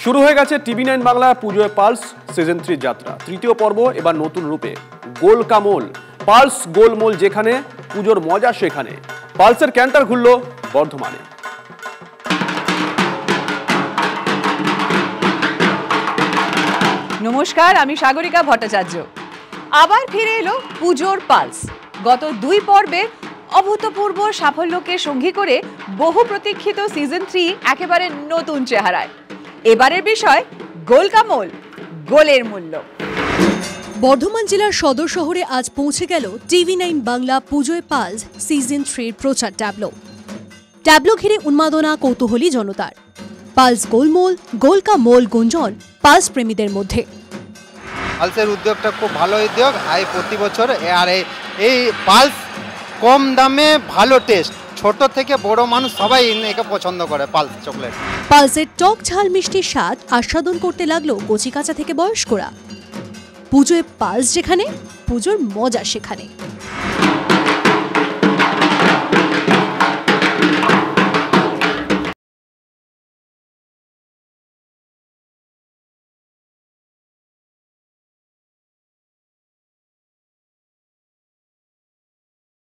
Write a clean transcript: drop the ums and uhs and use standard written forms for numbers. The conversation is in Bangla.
শুরু হয়ে গেছে টিভি9 বাংলা পুজোয় পালস সিজন 3 যাত্রা। তৃতীয় পর্ব এবার নতুন রূপে। গোল কামোল পালস গোলমোল, যেখানে পুজোর মজা সেখানে। পালসের ক্যান্টার ঘুরল বর্ধমানে। নমস্কার, আমি সাগরিকা ভট্টাচার্য। আবার ফিরে এলো পুজোর পালস। গত 2 পর্বে অভূতপূর্ব সাফল্যকে সঙ্গী করে বহু প্রতীক্ষিত সিজন 3 একেবারে নতুন চেহারায়। এবারের বিষয় গোল কামোল, গোলের মূল্য। বর্ধমান জেলার সদর শহরে আজ পৌঁছে গেল টিভি9 বাংলা পুজোয় পালস সিজন 3 প্রচার ট্যাবলো ঘিরে উন্মাদনা, কৌতূহলী জনতার। পালস গোলমোল, গোল কা মোল গুঞ্জন পালস প্রেমীদের মধ্যে। পালসের উদ্যোগটা খুব ভালো উদ্যোগ। প্রতি বছর আর এই পালস কম দামে ভালো টেস্ট, ছোট থেকে বড় মানুষ সবাই একে পছন্দ করে পালস চকলেট। পালসের টক ঝাল মিষ্টি স্বাদ আস্বাদন করতে লাগলো কচিকাঁচা থেকে বয়স্করা। পুজোয় পালস যেখানে, পুজোর মজা সেখানে।